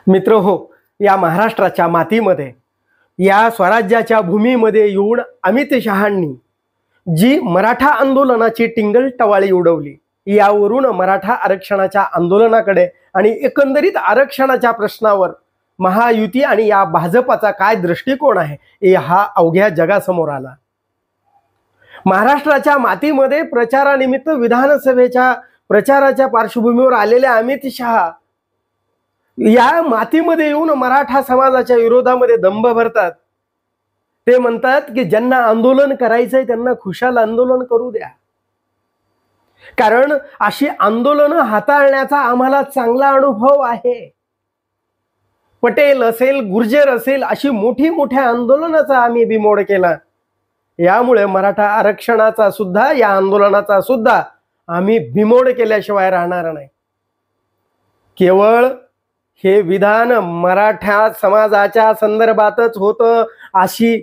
मित्र हो, या महाराष्ट्राच्या मातीमध्ये, या स्वराज्याच्या भूमीमध्ये येऊन अमित शहांनी जी मराठा आंदोलनाची टिंगल टवाळी उडवली, यावरून मराठा आरक्षणाच्या आंदोलनाकडे आणि एकंदरीत आरक्षणाच्या प्रश्नावर महायुती आणि या भाजपाचा काय दृष्टिकोन आहे हा अवघ्या जगासमोर आला। महाराष्ट्राच्या मातीमध्ये प्रचारानिमित्त विधानसभेच्या प्रचाराच्या पार्श्वभूमीवर आलेले अमित शहा या मातीमध्ये येऊन मराठा समाजाच्या विरोधामध्ये दंभ भरतात। ते म्हणतात की ज्यांना आंदोलन करायचंय त्यांना खुशाल आंदोलन करू द्या, कारण अशी आंदोलन हाताळण्याचा आम्हाला चांगला अनुभव आहे। पटेल असेल, गुर्जर असेल, अशी मोठ्या आंदोलनाचा आम्ही बिमोड केला। यामुळे मराठा आरक्षणाचा सुद्धा, या आंदोलनाचा सुद्धा आम्ही बिमोड केल्याशिवाय राहणार नाही। केवळ हे विधान मराठा समाजाच्या संदर्भातच होतं अशी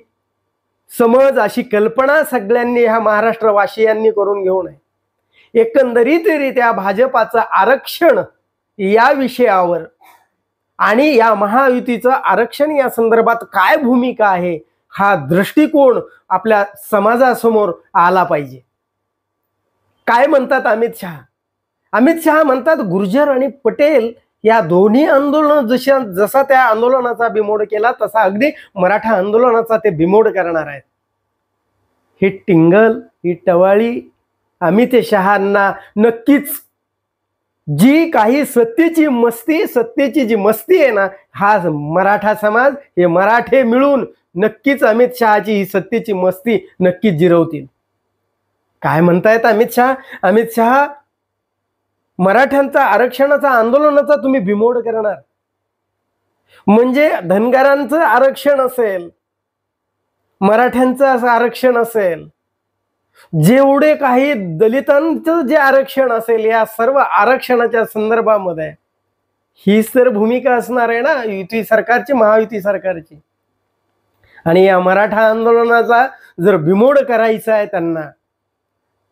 समज, अशी कल्पना सगळ्यांनी ह्या महाराष्ट्रवासियांनी करून घेऊ नये। एकंदरीतरित्या भाजपाचं आरक्षण या विषयावर आणि या महायुतीचं आरक्षण या संदर्भात काय भूमिका आहे हा दृष्टिकोन आपल्या समाजासमोर आला पाहिजे। काय म्हणतात अमित शहा? अमित शहा म्हणतात गुर्जर आणि पटेल या दोन्ही आंदोलन जसा त्या आंदोलनाचा बिमोड केला तसा अगदी मराठा आंदोलनाचा ते बिमोड करणार आहेत। ही टिंगल, ही टवाळी अमित शहांना नक्कीच जी काही सत्तेची जी मस्ती आहे ना, हा मराठा समाज, हे मराठे मिळून नक्कीच अमित शहाची ही सत्तेची मस्ती नक्कीच जिरवतील। काय म्हणतायत अमित शहा? अमित शहा मराठ्यांचा आरक्षणाचा आंदोलनाचा तुम्ही बिमोड करणार म्हणजे धनगरांचं आरक्षण असेल, मराठ्यांचं असं आरक्षण असेल, जेवढे काही दलितांचं जे आरक्षण असेल, या सर्व आरक्षणाच्या संदर्भामध्ये हीच तर भूमिका असणार आहे ना युती सरकारची, महायुती सरकारची। आणि या मराठा आंदोलनाचा जर बिमोड करायचा आहे त्यांना,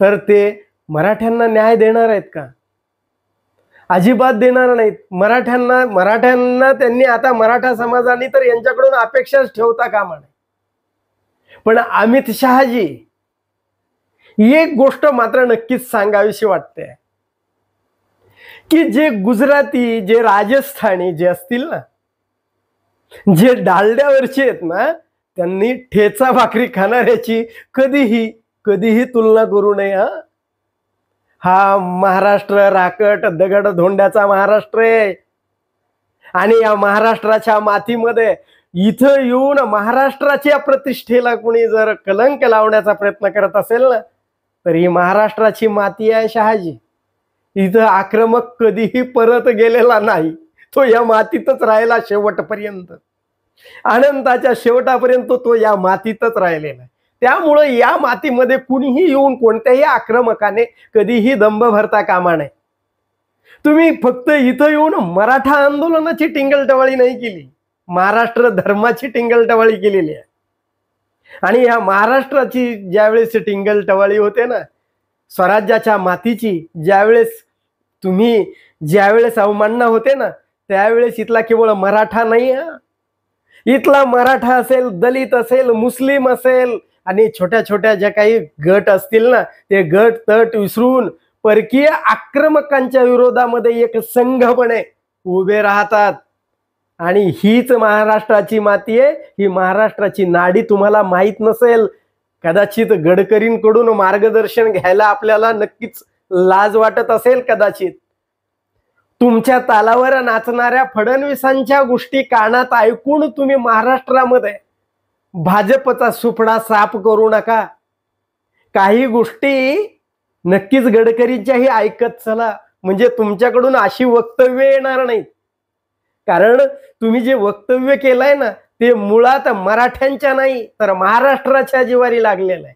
तर ते मराठ्यांना न्याय देणार आहेत का? अजिबात देणार नाहीत। मराठ्यांना त्यांनी आता मराठा समाजाने तर यांच्याकडून अपेक्षाच ठेवता कामा नये। पण अमित शहाजी एक गोष्ट मात्र नक्कीच सांगावीशी वाटते की जे गुजराती, जे राजस्थानी जे असतील ना, जे डालड्यावरचे आहेत ना, त्यांनी ठेचा भाकरी खाणाऱ्याची कधीही तुलना करू नये। हा महाराष्ट्र राकट दगड धोंड्याचा महाराष्ट्र आहे आणि या महाराष्ट्राच्या मातीमध्ये इथं येऊन महाराष्ट्राच्या प्रतिष्ठेला कुणी जर कलंक लावण्याचा प्रयत्न करत असेल ना, तर ही महाराष्ट्राची माती आहे शहाजी। इथं आक्रमक कधीही परत गेलेला नाही, तो या मातीतच राहिला शेवटपर्यंत, अनंताच्या शेवटापर्यंत तो या मातीतच राहिलेला आहे। त्यामुळे या मातीमध्ये कुणीही येऊन कोणत्याही आक्रमकाने कधीही दंभ भरता कामा नये। तुम्ही फक्त इथं येऊन मराठा आंदोलनाची टिंगलटवाळी नाही केली, महाराष्ट्र धर्माची टिंगलटवाळी केलेली आहे। आणि या महाराष्ट्राची ज्यावेळेस टिंगलटवाळी होते ना, स्वराज्याच्या मातीची ज्यावेळेस अवमानना होते ना, त्यावेळेस इथला केवळ मराठा नाही, इथला मराठा असेल, दलित असेल, मुस्लिम असेल आणि छोट्या ज्या काही गट असतील ना, ते गट तट विसरून परकीय आक्रमकांच्या विरोधामध्ये एक संघपणे उभे राहतात। आणि हीच महाराष्ट्राची माती आहे, ही महाराष्ट्राची नाडी तुम्हाला माहित नसेल। कदाचित गडकरींकडून मार्गदर्शन घ्यायला आपल्याला नक्कीच लाज वाटत असेल, कदाचित तुमच्या तालावर नाचणाऱ्या फडणवीसांच्या गोष्टी कानात ऐकून तुम्ही महाराष्ट्रामध्ये भाजपचा सुपडा साफ करू नका। काही गोष्टी नक्कीच गडकरींच्याही ऐकत चला, म्हणजे तुमच्याकडून अशी वक्तव्य येणार नाहीत। कारण तुम्ही जे वक्तव्य केलंय ना, ते मुळात मराठ्यांच्या नाही तर महाराष्ट्राच्या जिवारी लागलेलं आहे।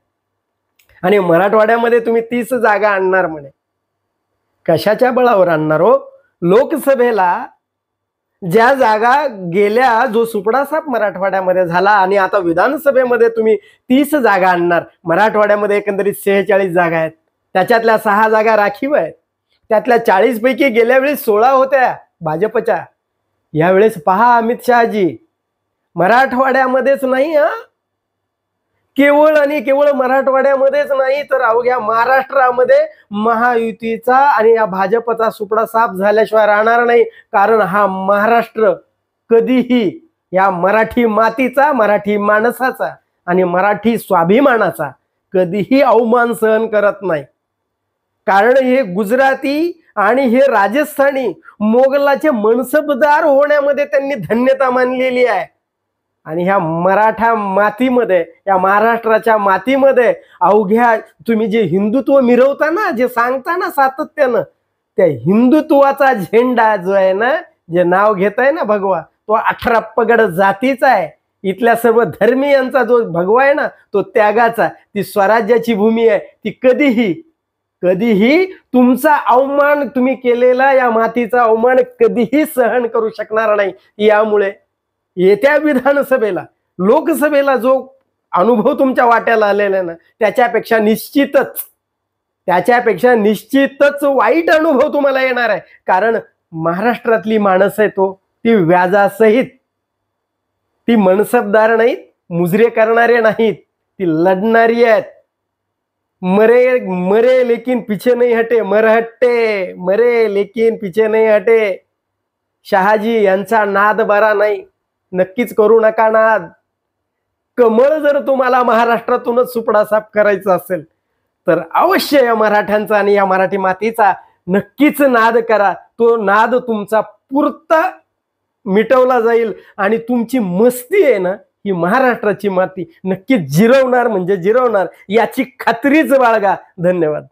आणि मराठवाड्यामध्ये तुम्ही 30 जागा आणणार म्हणे, कशाच्या बळावर आणणार हो? लोकसभेला ज्या जागा गेल्या, जो सुपडासाप मराठवाड्यामध्ये झाला, आणि आता विधानसभेमध्ये तुम्ही 30 जागा आणणार। मराठवाड्यामध्ये एकंदरीत 46 जागा आहेत, त्याच्यातल्या 6 जागा राखीव आहेत। त्यातल्या 40 पैकी गेल्या वेळी 16 होत्या भाजपच्या, यावेळेस पहा अमित शहाजी, मराठवाड्यामध्येच नाही केवळ आणि केवळ मराठवाड्यामध्येच नाही तर अवघ्या महाराष्ट्रामध्ये महायुतीचा आणि या भाजपचा सुपडा साफ झाल्याशिवाय राहणार नाही. कारण हा महाराष्ट्र कधीही या मराठी मातीचा, मराठी माणसाचा आणि मराठी स्वाभिमानाचा कधीही अवमान सहन करत नाही. कारण हे गुजराती आणि हे राजस्थानी मोगलाचे मनसबदार होण्यामध्ये त्यांनी धन्यता मानलेली आहे. आणि ह्या मराठा मातीमध्ये, या महाराष्ट्राच्या मातीमध्ये अवघ्या तुम्ही जे हिंदुत्व मिरवता ना, जे सांगता ना सातत्यानं, त्या हिंदुत्वाचा झेंडा जो आहे ना, जे नाव घेताय ना भगवा, तो 18 पगड जातीचा आहे. इथल्या सर्व धर्मीयांचा जो भगवा आहे ना, तो त्यागाचा. ती स्वराज्याची भूमी आहे. ती कधीही कधीही तुमचा अवमान, तुम्ही केलेला या मातीचा अवमान कधीही सहन करू शकणार नाही. यामुळे येत्या विधानसभेला, लोकसभेला जो अनुभव तुमच्या वाट्याला आलेला आहे ना, त्याच्यापेक्षा निश्चितच वाईट अनुभव तुम्हाला येणार आहे. कारण महाराष्ट्रातली माणसं आहे ती व्याजासहित, ती मनसबदार नाहीत, मुजरे करणारे नाहीत, ती लढणारी आहेत. मरे मरे लेकिन पीछे नहीं हटे, मरहट्टे मरे लेकिन पीछे नहीं हटे. शहाजी यांचा नाद बरा नाही, नक्कीच करू नका नाद. कमळ जर तुम्हाला महाराष्ट्रातूनच सुपडा साफ करायचा असेल तर अवश्य या मराठ्यांचा आणि या मराठी मातीचा नक्कीच नाद करा. तो नाद तुमचा पुरता मिटवला जाईल आणि तुमची मस्ती आहे ना, ही महाराष्ट्राची माती नक्की जिरवणार म्हणजे जिरवणार, याची खात्रीच बाळगा. धन्यवाद.